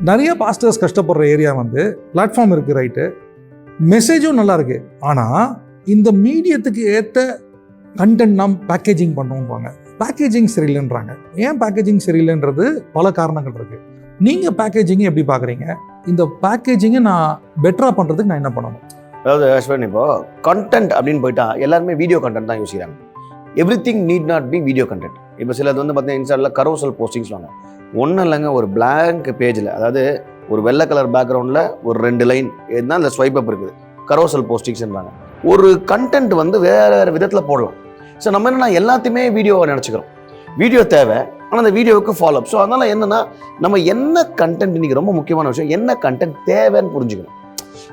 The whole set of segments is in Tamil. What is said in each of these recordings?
நிறைய பாஸ்டர்ஸ் கஷ்டப்படுற ஏரியா வந்து பிளாட்ஃபார்ம் இருக்குது, ரைட்டு, மெசேஜும் நல்லா இருக்கு, ஆனால் இந்த மீடியத்துக்கு ஏற்ற கண்டென்ட் நாம் பேக்கேஜிங் பண்ணுவோம்பாங்க. பேக்கேஜிங் சரியில்லைன்றாங்க. ஏன் பேக்கேஜிங் சரியில்லைன்றது பல காரணங்கள் இருக்குது. நீங்கள் பேக்கேஜிங்கை எப்படி பார்க்குறீங்க? இந்த பேக்கேஜிங்கை நான் பெட்டராக பண்ணுறதுக்கு நான் என்ன பண்ணணும்? அதாவது அஸ்வன், இப்போ கண்டென்ட் அப்படின்னு போயிட்டா எல்லாருமே வீடியோ கண்டென்ட் தான் யோசிக்கிறாங்க. Every thing need not be video content. இப்போ சிலது வந்து பார்த்தீங்கன்னா இன்ஸ்டாவில் கரோசல் போஸ்டிங்ஸ் வாங்க. ஒன்றும் இல்லைங்க, ஒரு பிளாங்க் பேஜில், அதாவது ஒரு வெள்ளை கலர் பேக்ரவுண்டில் ஒரு 2 லைன் இதுதான் அந்த ஸ்வைப் அப் இருக்குது, கரோசல் போஸ்டிங்ஸ்ன்றாங்க. ஒரு கண்டென்ட் வந்து வேறு வேறு விதத்தில் போடலாம். ஸோ நம்ம என்னென்னா எல்லாத்தையுமே வீடியோவை நினச்சிக்கிறோம். வீடியோ தேவை, ஆனால் அந்த வீடியோவுக்கு ஃபாலோ அப். ஸோ அதனால் என்னென்னா நம்ம என்ன கண்டென்ட், இன்றைக்கி ரொம்ப முக்கியமான விஷயம், என்ன கண்டென்ட் தேவைன்னு புரிஞ்சுக்கணும்.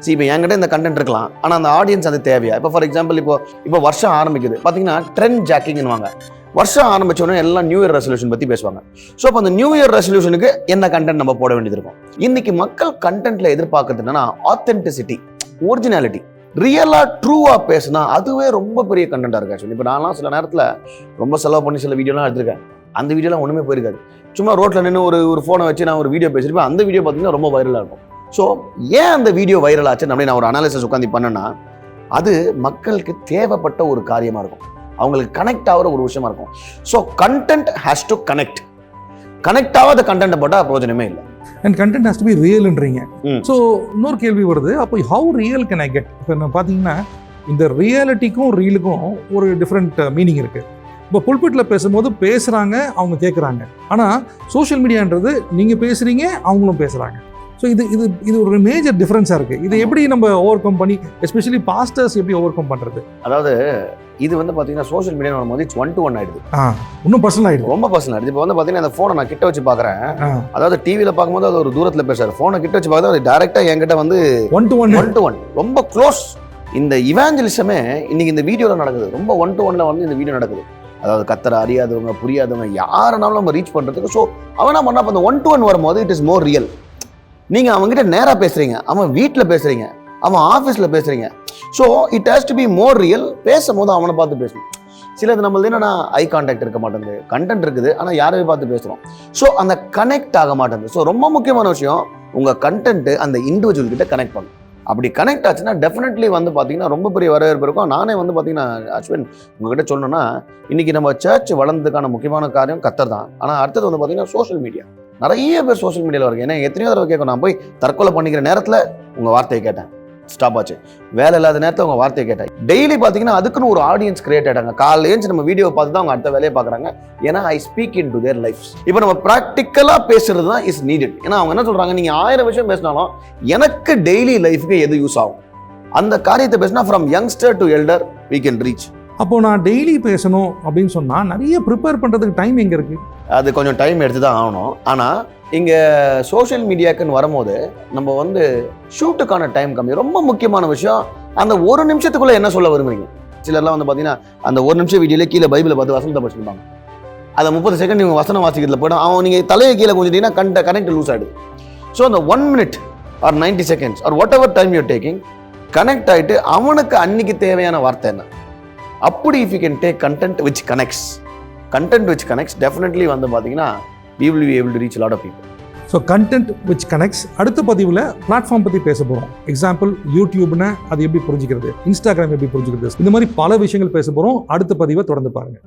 சரி, இப்போ என்கிட்ட இந்த கண்டென்ட் இருக்கலாம், ஆனால் அந்த ஆடியன்ஸ் அது தேவையா? இப்போ ஃபார் எக்ஸாம்பிள் இப்போ வருஷம் ஆரம்பிக்குது பார்த்தீங்கன்னா ட்ரெண்ட் ஜாக்கிங்னு வாங்க. வருஷம் ஆரம்பிச்சோடனே எல்லாம் நியூ இயர் ரெசல்யூஷன் பற்றி பேசுவாங்க. ஸோ அப்போ அந்த நியூ இயர் ரெசல்யூஷனுக்கு என்ன கண்டென்ட் நம்ம போட வேண்டியது இருக்கும். இன்னைக்கு மக்கள் கண்டென்ட்ல எதிர்பார்க்கறது என்னன்னா ஆத்தென்டிசிட்டி, ஒரிஜினாலிட்டி, ரியலாக ட்ரூவாக பேசுனா அதுவே ரொம்ப பெரிய கண்டென்ட்டாக இருக்கு. இப்போ நான்லாம் சில நேரத்தில் ரொம்ப செலவு பண்ணி சில வீடியோலாம் எடுத்திருக்கேன். அந்த வீடியோலாம் ஒன்றுமே போயிருக்காது. சும்மா ரோட்டில் நின்று ஒரு ஃபோனை வச்சு நான் ஒரு வீடியோ பேசியிருப்பேன். அந்த வீடியோ பார்த்தீங்கன்னா ரொம்ப வைரலாக இருக்கும். ஸோ ஏன் அந்த வீடியோ வைரல் ஆச்சுன்னு அப்படி நான் ஒரு அனாலிசிஸ் உட்காந்து பண்ணேன்னா, அது மக்களுக்கு தேவைப்பட்ட ஒரு காரியமாக இருக்கும், அவங்களுக்கு கனெக்ட் ஆகிற ஒரு விஷயமா இருக்கும். So content has to connect. Connect ஆகாத கண்டென்ட்டை போட்டால் பிரயோஜனமே இல்லை. And content has to be ரியல்ன்றீங்க. ஸோ இன்னொரு கேள்வி வருது, அப்போ how real can I get? இப்போ நான் பார்த்தீங்கன்னா இந்த ரியாலிட்டிக்கும் ரீலுக்கும் ஒரு டிஃப்ரெண்ட் மீனிங் இருக்குது. இப்போ புல்பிட்டில் பேசும்போது பேசுகிறாங்க, அவங்க கேட்குறாங்க. ஆனால் சோஷியல் மீடியான்றது நீங்கள் பேசுகிறீங்க, அவங்களும் பேசுகிறாங்க. ஸோ இது ஒரு மேஜர் டிஃப்ரென்ஸாக இருக்குது. இதை எப்படி நம்ம ஓவர் கம் பண்ணி, எஸ்பெஷலி பாஸ்டர்ஸ் எப்படி ஓவர் கம் பண்ணுறது? அதாவது இது வந்து பார்த்தீங்கன்னா சோஷியல் மீடியா வரும்போது 1-to-1 ஆகிடுது. இன்னும் பர்சனல் ஆகிடுது, ரொம்ப பர்சனல் ஆகிடுது. இப்போ வந்து பார்த்தீங்கன்னா அந்த ஃபோனை நான் கிட்ட வச்சு பார்க்குறேன். அதாவது டிவியில் பார்க்கும்போது அது ஒரு தூரத்தில் பேசுறாரு, ஃபோனை கிட்ட வச்சு பார்க்குறது அது டேரெக்டாக என்கிட்ட வந்து 1-to-1 ரொம்ப க்ளோஸ். இந்த இவாஞ்சலிசமே இன்னைக்கு இந்த வீடியோவில் நடக்குது. ரொம்ப 1-to-1 வந்து இந்த வீடியோ நடக்குது. அதாவது கத்தரை அறியாதவங்க, புரியாதவங்க, யாருனாலும் நம்ம ரீச் பண்ணுறதுக்கு. ஸோ அவன் என்ன பண்ணா, அந்த 1-to-1 வரும்போது இட் இஸ் மோர் ரியல். நீங்கள் அவங்ககிட்ட நேராக பேசுகிறீங்க, அவன் வீட்டில் பேசுகிறீங்க, அவன் ஆஃபீஸில் பேசுகிறீங்க. So it has to be more real. பேசும்போது அவனை பார்த்து பேசணும். சிலது நம்மளது என்னன்னா ஐ கான்டாக்ட் இருக்க மாட்டேங்குது, கண்டென்ட் இருக்குது, ஆனால் யாரையும் பார்த்து பேசுகிறோம். ஸோ அந்த கனெக்ட் ஆக மாட்டேங்குது. ஸோ ரொம்ப முக்கியமான விஷயம், உங்கள் கண்டென்ட் அந்த இண்டிவிஜுவல் கிட்ட கனெக்ட் பண்ணும். அப்படி கனெக்ட் ஆச்சுன்னா டெஃபினெட்லி வந்து பார்த்தீங்கன்னா ரொம்ப பெரிய வரவேற்பு இருக்கும். நானே வந்து பார்த்தீங்கன்னா அஸ்வின் உங்ககிட்ட சொல்லணும்னா, இன்னைக்கு நம்ம சர்ச் வளர்ந்ததுக்கான முக்கியமான காரியம் கர்த்தர் தான். ஆனால் அடுத்தது வந்து பார்த்தீங்கன்னா சோஷியல் மீடியா. நிறைய பேர் சோஷியல் மீடியாவில் இருக்கு. ஏன்னா எத்தனையோ தடவை கேட்கும், நான் போய் தற்கொலை பண்ணிக்கிற நேரத்தில் உங்கள் வார்த்தையை கேட்டேன், ஸ்டாப் ஆச்சு. வேலை இல்லாத நேரத்தில் உங்கள் வார்த்தையை கேட்டேன். டெய்லி பார்த்தீங்கன்னா அதுக்குன்னு ஒரு ஆடியன்ஸ் கிரியேட் ஆகிட்டாங்க. காலையில் ஏஞ்சி நம்ம வீடியோ பார்த்து தான் அவங்க அடுத்த வேலையை பார்க்குறாங்க. ஏன்னா I speak in to their life. இப்போ நம்ம ப்ராக்டிக்கலாக பேசுறது தான் இஸ் நீடட். ஏன்னா அவங்க என்ன சொல்கிறாங்க, நீங்கள் 1000 விஷயம் பேசினாலும் எனக்கு டெய்லி லைஃபுக்கு எது யூஸ் ஆகும், அந்த காரியத்தை பேசினா from youngster to elder we can reach. அப்போது நான் டெய்லி பேசணும் அப்படின்னு சொன்னால் நிறைய ப்ரிப்பேர் பண்ணுறதுக்கு டைம் எங்கே இருக்குது? அது கொஞ்சம் டைம் எடுத்து தான் ஆகணும். ஆனால் இங்கே சோஷியல் மீடியாக்குன்னு வரும்போது நம்ம வந்து ஷூட்டுக்கான டைம் கம்மி. ரொம்ப முக்கியமான விஷயம், அந்த 1 நிமிஷத்துக்குள்ளே என்ன சொல்ல விரும்புறீங்க. சிலர்லாம் வந்து பார்த்தீங்கன்னா அந்த 1 நிமிஷம் வீடியோல கீழே பைபிளை பார்த்து வசனத்தை படிச்சுருப்பாங்க. அதை 30 செகண்ட் இவங்க வசனம் வாசிக்கிறதுல போய்டும். அவன் நீங்கள் தலையை கீழே கொஞ்சிட்டீங்கன்னா கனெக்ட் லூஸ் ஆகிடுது. ஸோ அந்த 1 minute or 90 seconds or whatever time you're taking, connect ஆகிட்டு அவனுக்கு அன்னைக்கு தேவையான வார்த்தை என்ன, அப்படி if you can take content which connects definitely வந்து பார்த்தீங்கன்னா we will be able to reach a lot of people. So content which connects. அடுத்த பதிவில் பிளாட்ஃபார்ம் பற்றி பேச போகிறோம். எக்ஸாம்பிள் யூடியூப்னா அது எப்படி புரிஞ்சுக்கிறது, இன்ஸ்டாகிராம் எப்படி புரிஞ்சுக்கிறது, இந்த மாதிரி பல விஷயங்கள் பேச போகிறோம். அடுத்த பதிவை தொடர்ந்து பாருங்கள்.